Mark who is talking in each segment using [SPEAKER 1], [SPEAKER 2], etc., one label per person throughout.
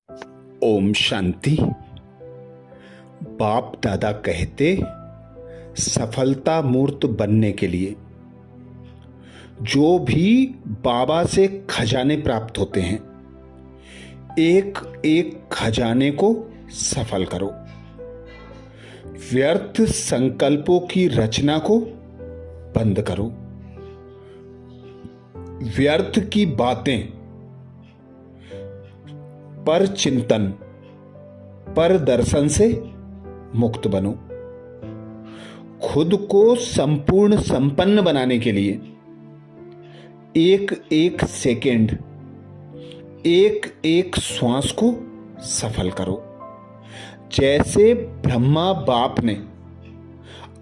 [SPEAKER 1] ओम शांति। बाप दादा कहते, सफलता मूर्त बनने के लिए जो भी बाबा से खजाने प्राप्त होते हैं, एक एक खजाने को सफल करो। व्यर्थ संकल्पों की रचना को बंद करो। व्यर्थ की बातें पर चिंतन, पर दर्शन से मुक्त बनो। खुद को संपूर्ण संपन्न बनाने के लिए एक एक सेकेंड, एक एक श्वास को सफल करो। जैसे ब्रह्मा बाप ने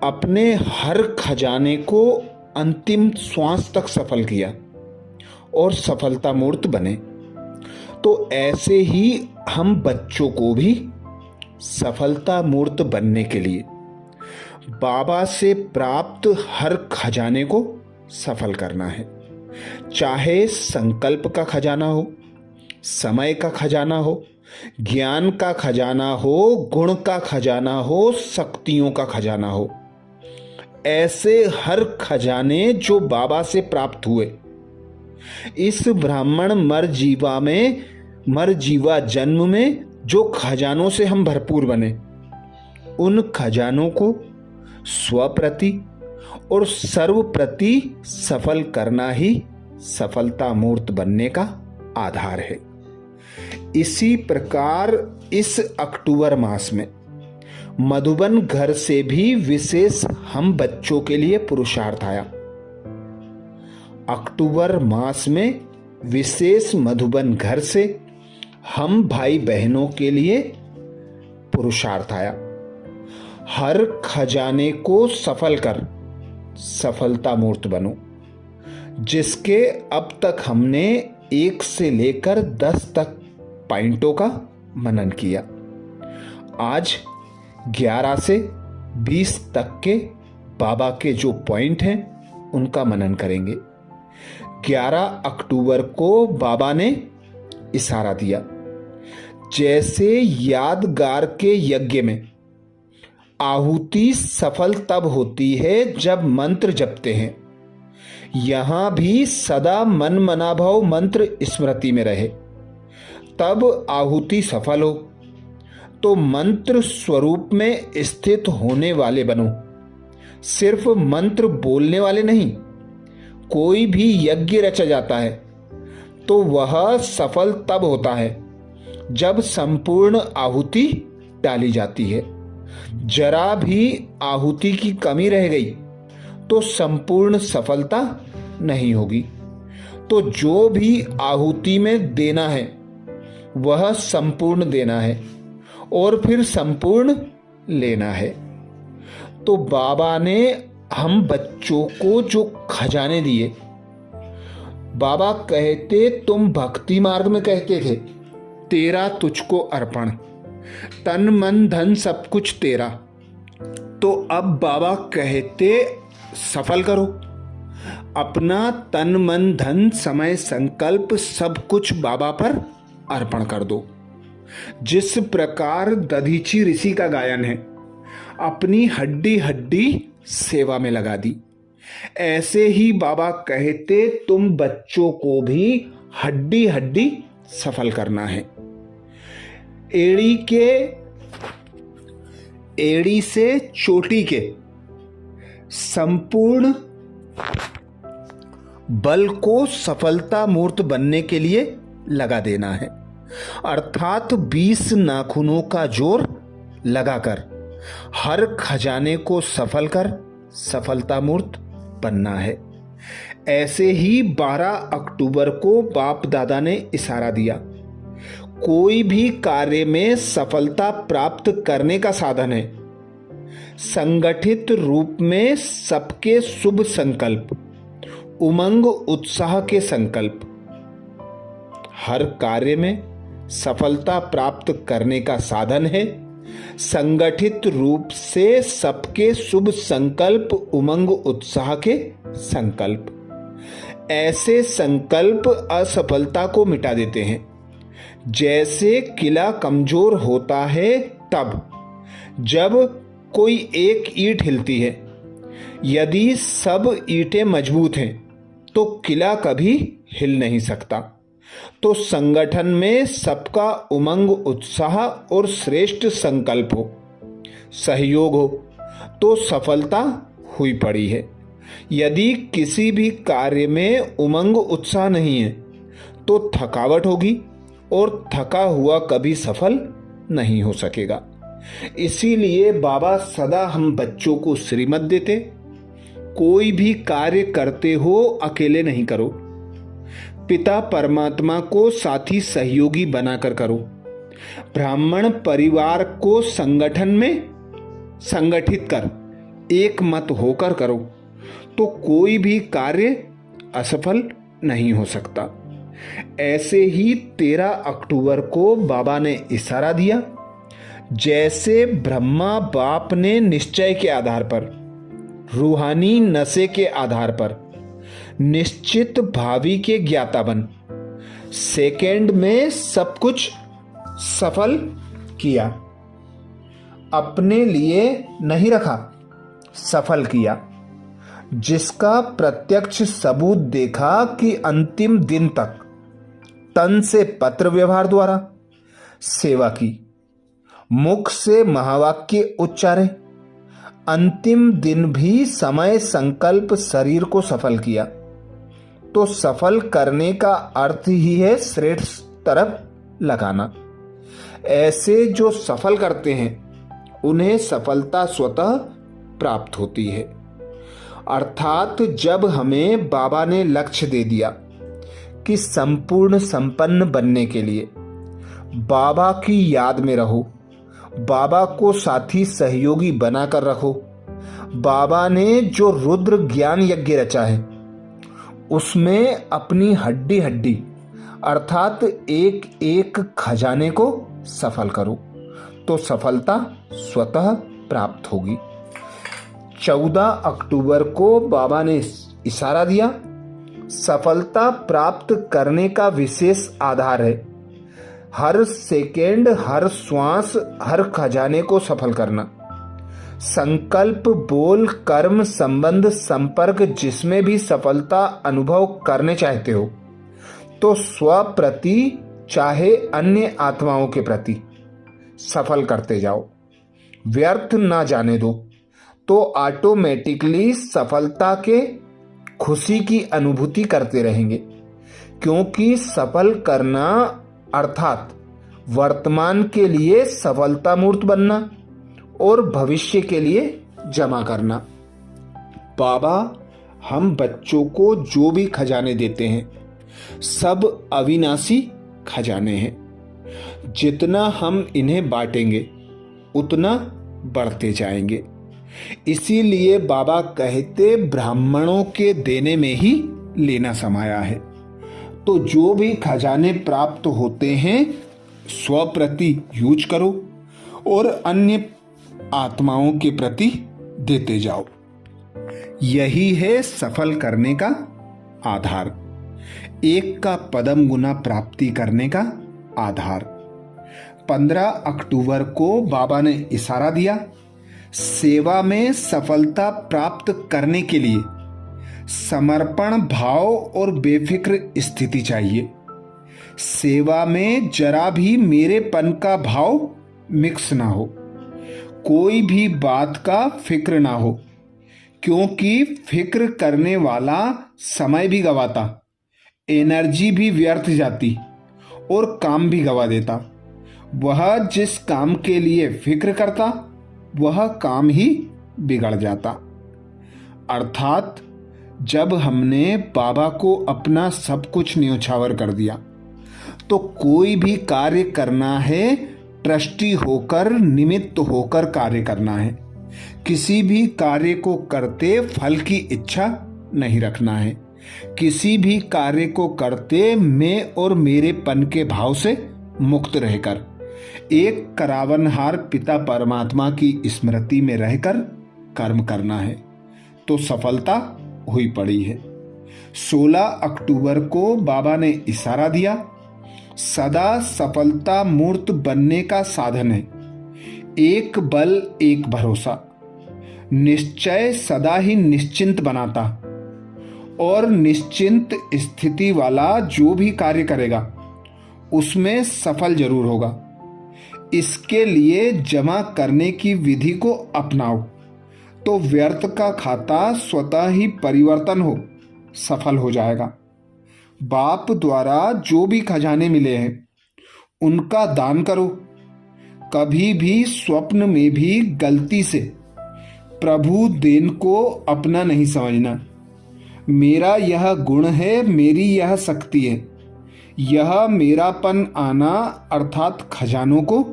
[SPEAKER 1] अपने हर खजाने को अंतिम श्वास तक सफल किया और सफलता मूर्त बने, तो ऐसे ही हम बच्चों को भी सफलता मूर्त बनने के लिए बाबा से प्राप्त हर खजाने को सफल करना है। चाहे संकल्प का खजाना हो, समय का खजाना हो, ज्ञान का खजाना हो, गुण का खजाना हो, शक्तियों का खजाना हो। ऐसे हर खजाने जो बाबा से प्राप्त हुए, इस ब्राह्मण मर जीवा जन्म में जो खजानों से हम भरपूर बने, उन खजानों को स्वप्रति और सर्व प्रति सफल करना ही सफलता मूर्त बनने का आधार है। इसी प्रकार इस अक्टूबर मास में मधुबन घर से भी विशेष हम बच्चों के लिए पुरुषार्थ आया। अक्टूबर मास में विशेष मधुबन घर से हम भाई बहनों के लिए पुरुषार्थ आया। हर खजाने को सफल कर सफलता मूर्त बनो। जिसके अब तक हमने 1 से लेकर 10 तक पॉइंटों का मनन किया। आज 11 से 20 तक के बाबा के जो पॉइंट हैं उनका मनन करेंगे। 11 अक्टूबर को बाबा ने इशारा दिया, जैसे यादगार के यज्ञ में आहुति सफल तब होती है जब मंत्र जपते हैं, यहां भी सदा मन मनाभाव मंत्र स्मृति में रहे, तब आहुति सफल हो। तो मंत्र स्वरूप में स्थित होने वाले बनो, सिर्फ मंत्र बोलने वाले नहीं। कोई भी यज्ञ रचा जाता है तो वह सफल तब होता है जब संपूर्ण आहुति डाली जाती है। जरा भी आहुति की कमी रह गई तो संपूर्ण सफलता नहीं होगी। तो जो भी आहुति में देना है वह संपूर्ण देना है और फिर संपूर्ण लेना है। तो बाबा ने हम बच्चों को जो खजाने दिए, बाबा कहते, तुम भक्ति मार्ग में कहते थे तेरा तुझको अर्पण, तन मन धन सब कुछ तेरा। तो अब बाबा कहते सफल करो, अपना तन मन धन समय संकल्प सब कुछ बाबा पर अर्पण कर दो। जिस प्रकार दधीची ऋषि का गायन है, अपनी हड्डी हड्डी सेवा में लगा दी, ऐसे ही बाबा कहते तुम बच्चों को भी हड्डी हड्डी सफल करना है। एड़ी से चोटी के संपूर्ण बल को सफलता मूर्त बनने के लिए लगा देना है। अर्थात 20 नाखूनों का जोर लगाकर हर खजाने को सफल कर सफलता मूर्त बनना है। ऐसे ही 12 अक्टूबर को बाप दादा ने इशारा दिया, कोई भी कार्य में सफलता प्राप्त करने का साधन है संगठित रूप में सबके शुभ संकल्प, उमंग उत्साह के संकल्प। हर कार्य में सफलता प्राप्त करने का साधन है संगठित रूप से सबके शुभ संकल्प, उमंग उत्साह के संकल्प। ऐसे संकल्प असफलता को मिटा देते हैं। जैसे किला कमजोर होता है तब जब कोई एक ईंट हिलती है। यदि सब ईंटें मजबूत हैं तो किला कभी हिल नहीं सकता। तो संगठन में सबका उमंग, उत्साह और श्रेष्ठ संकल्प हो, सहयोग हो तो सफलता हुई पड़ी है। यदि किसी भी कार्य में उमंग, उत्साह नहीं है तो थकावट होगी और थका हुआ कभी सफल नहीं हो सकेगा। इसीलिए बाबा सदा हम बच्चों को श्रीमत देते, कोई भी कार्य करते हो अकेले नहीं करो, पिता परमात्मा को साथी सहयोगी बनाकर करो। ब्राह्मण परिवार को संगठन में संगठित कर एक मत होकर करो तो कोई भी कार्य असफल नहीं हो सकता। ऐसे ही 13 अक्टूबर को बाबा ने इशारा दिया, जैसे ब्रह्मा बाप ने निश्चय के आधार पर, रूहानी नशे के आधार पर निश्चित भावी के ज्ञाता बन सेकेंड में सब कुछ सफल किया। अपने लिए नहीं रखा, सफल किया, जिसका प्रत्यक्ष सबूत देखा कि अंतिम दिन तक तन से पत्र व्यवहार द्वारा सेवा की, मुख से महावाक्य उच्चारे, अंतिम दिन भी समय संकल्प शरीर को सफल किया। तो सफल करने का अर्थ ही है श्रेष्ठ तरफ लगाना। ऐसे जो सफल करते हैं उन्हें सफलता स्वतः प्राप्त होती है। अर्थात जब हमें बाबा ने लक्ष्य दे दिया कि संपूर्ण संपन्न बनने के लिए बाबा की याद में रहो, बाबा को साथी सहयोगी बनाकर रखो। बाबा ने जो रुद्र ज्ञान यज्ञ रचा है उसमें अपनी हड्डी हड्डी अर्थात एक एक खजाने को सफल करो तो सफलता स्वतः प्राप्त होगी। 14 अक्टूबर को बाबा ने इशारा दिया, सफलता प्राप्त करने का विशेष आधार है हर सेकेंड, हर श्वास, हर खजाने को सफल करना। संकल्प, बोल, कर्म, संबंध, संपर्क जिसमें भी सफलता अनुभव करने चाहते हो तो स्व प्रति चाहे अन्य आत्माओं के प्रति सफल करते जाओ, व्यर्थ ना जाने दो तो ऑटोमेटिकली सफलता के खुशी की अनुभूति करते रहेंगे। क्योंकि सफल करना अर्थात वर्तमान के लिए सफलता मूर्त बनना और भविष्य के लिए जमा करना। बाबा हम बच्चों को जो भी खजाने देते हैं सब अविनाशी खजाने हैं। जितना हम इन्हें बांटेंगे उतना बढ़ते जाएंगे। इसीलिए बाबा कहते ब्राह्मणों के देने में ही लेना समाया है। तो जो भी खजाने प्राप्त होते हैं स्व प्रति यूज करो और अन्य आत्माओं के प्रति देते जाओ। यही है सफल करने का आधार, एक का पदम गुना प्राप्ति करने का आधार। 15 अक्टूबर को बाबा ने इशारा दिया, सेवा में सफलता प्राप्त करने के लिए समर्पण भाव और बेफिक्र स्थिति चाहिए। सेवा में जरा भी मेरेपन का भाव मिक्स ना हो, कोई भी बात का फिक्र ना हो, क्योंकि फिक्र करने वाला समय भी गवाता, एनर्जी भी व्यर्थ जाती और काम भी गवा देता। वह जिस काम के लिए फिक्र करता वह काम ही बिगड़ जाता। अर्थात जब हमने बाबा को अपना सब कुछ न्योछावर कर दिया तो कोई भी कार्य करना है ट्रस्टी होकर, निमित्त होकर कार्य करना है। किसी भी कार्य को करते फल की इच्छा नहीं रखना है। किसी भी कार्य को करते मैं और मेरेपन के भाव से मुक्त रहकर एक करावनहार पिता परमात्मा की स्मृति में रहकर कर्म करना है तो सफलता हुई पड़ी है। 16 अक्टूबर को बाबा ने इशारा दिया, सदा सफलता मूर्त बनने का साधन है। एक बल एक भरोसा, निश्चय सदा ही निश्चिंत बनाता, और निश्चिंत स्थिति वाला जो भी कार्य करेगा उसमें सफल जरूर होगा। इसके लिए जमा करने की विधि को अपनाओ तो व्यर्थ का खाता स्वतः ही परिवर्तन हो सफल हो जाएगा। बाप द्वारा जो भी खजाने मिले हैं उनका दान करो। कभी भी स्वप्न में भी गलती से प्रभु देन को अपना नहीं समझना। मेरा यह गुण है, मेरी यह शक्ति है, यह मेरापन आना अर्थात खजानों को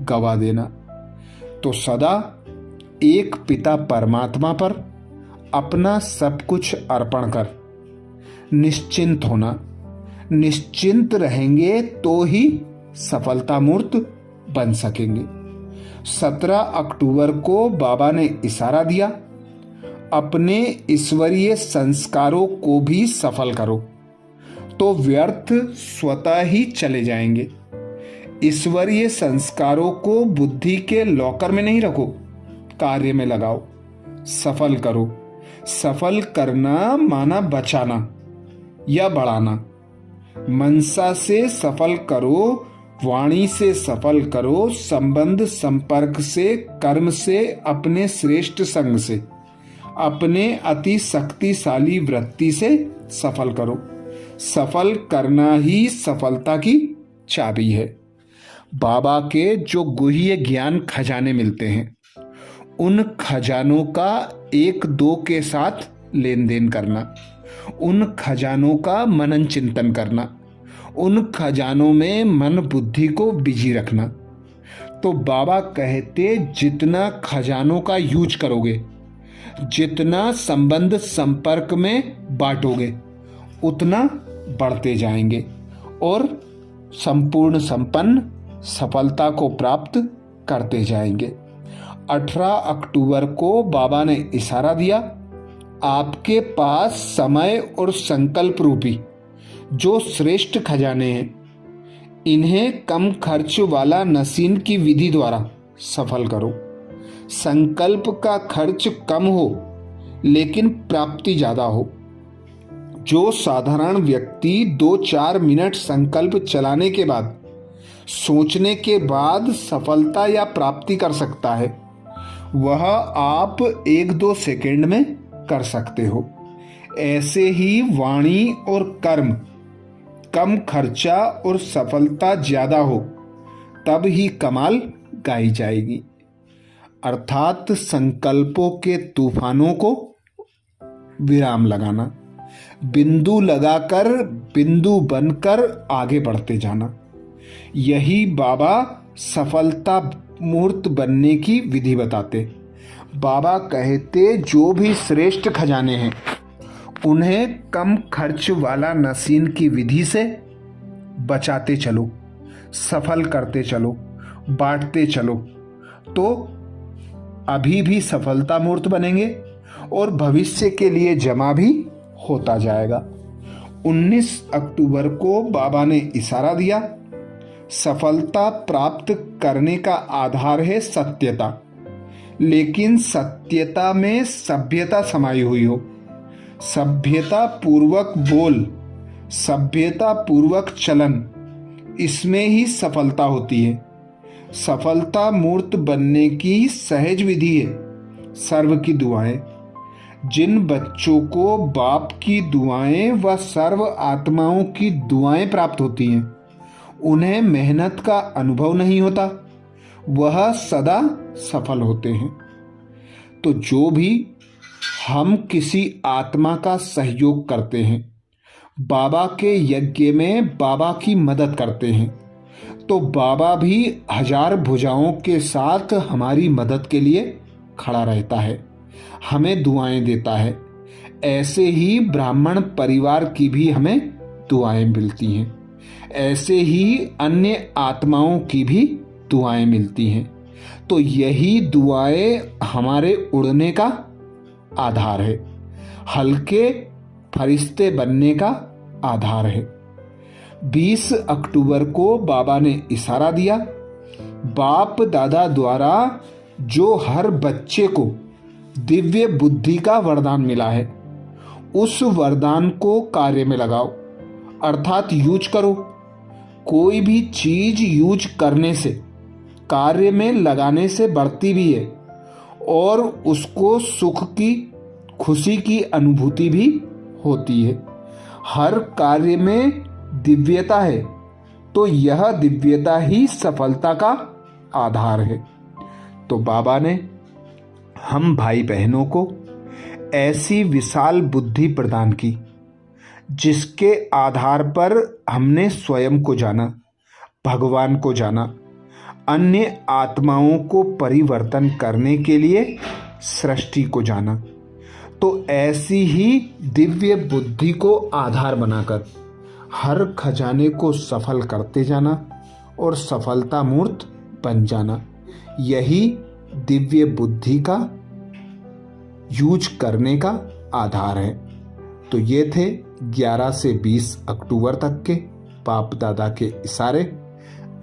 [SPEAKER 1] गवा देना। तो सदा एक पिता परमात्मा पर अपना सब कुछ अर्पण कर निश्चिंत होना। निश्चिंत रहेंगे तो ही सफलता मूर्त बन सकेंगे। 17 अक्टूबर को बाबा ने इशारा दिया, अपने ईश्वरीय संस्कारों को भी सफल करो तो व्यर्थ स्वतः ही चले जाएंगे। ईश्वरीय संस्कारों को बुद्धि के लॉकर में नहीं रखो, कार्य में लगाओ, सफल करो। सफल करना माना बचाना या बढ़ाना। मनसा से सफल करो, वाणी से सफल करो, संबंध संपर्क से, कर्म से, अपने श्रेष्ठ संग से, अपने अति शक्तिशाली वृत्ति से सफल करो। सफल करना ही सफलता की चाबी है। बाबा के जो गुह्य ज्ञान खजाने मिलते हैं उन खजानों का एक दो के साथ लेन देन करना, उन खजानों का मनन चिंतन करना, उन खजानों में मन बुद्धि को बिजी रखना। तो बाबा कहते जितना खजानों का यूज करोगे, जितना संबंध संपर्क में बांटोगे, उतना बढ़ते जाएंगे और संपूर्ण संपन्न सफलता को प्राप्त करते जाएंगे। 18 अक्टूबर को बाबा ने इशारा दिया, आपके पास समय और संकल्प रूपी जो श्रेष्ठ खजाने हैं, इन्हें कम खर्च वाला नसीन की विधि द्वारा सफल करो। संकल्प का खर्च कम हो लेकिन प्राप्ति ज्यादा हो। जो साधारण व्यक्ति 2-4 मिनट संकल्प चलाने के बाद, सोचने के बाद सफलता या प्राप्ति कर सकता है, वह आप 1-2 सेकंड में कर सकते हो। ऐसे ही वाणी और कर्म, कम खर्चा और सफलता ज्यादा हो तब ही कमाल गाई जाएगी। अर्थात संकल्पों के तूफानों को विराम लगाना, बिंदु लगाकर बिंदु बनकर आगे बढ़ते जाना। यही बाबा सफलता मूर्त बनने की विधि बताते। बाबा कहते जो भी श्रेष्ठ खजाने हैं उन्हें कम खर्च वाला नसीन की विधि से बचाते चलो, सफल करते चलो, बांटते चलो, तो अभी भी सफलता मूर्त बनेंगे और भविष्य के लिए जमा भी होता जाएगा। 19 अक्टूबर को बाबा ने इशारा दिया, सफलता प्राप्त करने का आधार है सत्यता, लेकिन सत्यता में सभ्यता समाई हुई हो। सभ्यता पूर्वक बोल, सभ्यता पूर्वक चलन, इसमें ही सफलता होती है। सफलता मूर्त बनने की सहज विधि है सर्व की दुआएं। जिन बच्चों को बाप की दुआएं व सर्व आत्माओं की दुआएं प्राप्त होती हैं, उन्हें मेहनत का अनुभव नहीं होता, वह सदा सफल होते हैं। तो जो भी हम किसी आत्मा का सहयोग करते हैं, बाबा के यज्ञ में बाबा की मदद करते हैं, तो बाबा भी 1000 भुजाओं के साथ हमारी मदद के लिए खड़ा रहता है, हमें दुआएं देता है। ऐसे ही ब्राह्मण परिवार की भी हमें दुआएं मिलती हैं, ऐसे ही अन्य आत्माओं की भी दुआएं मिलती हैं। तो यही दुआएं हमारे उड़ने का आधार है, हल्के फरिश्ते बनने का आधार है। 20 अक्टूबर को बाबा ने इशारा दिया। बाप दादा द्वारा जो हर बच्चे को दिव्य बुद्धि का वरदान मिला है, उस वरदान को कार्य में लगाओ, अर्थात यूज करो। कोई भी चीज यूज करने से, कार्य में लगाने से बढ़ती भी है और उसको सुख की, खुशी की अनुभूति भी होती है। हर कार्य में दिव्यता है, तो यह दिव्यता ही सफलता का आधार है। तो बाबा ने हम भाई बहनों को ऐसी विशाल बुद्धि प्रदान की जिसके आधार पर हमने स्वयं को जाना, भगवान को जाना, अन्य आत्माओं को परिवर्तन करने के लिए सृष्टि को जाना। तो ऐसी ही दिव्य बुद्धि को आधार बनाकर हर खजाने को सफल करते जाना और सफलता मूर्त बन जाना, यही दिव्य बुद्धि का यूज करने का आधार है। तो ये थे 11 से 20 अक्टूबर तक के बाप दादा के इशारे।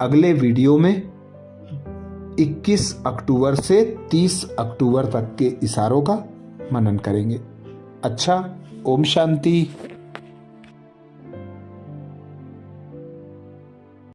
[SPEAKER 1] अगले वीडियो में 21 अक्टूबर से 30 अक्टूबर तक के इशारों का मनन करेंगे। अच्छा, ओम शांति।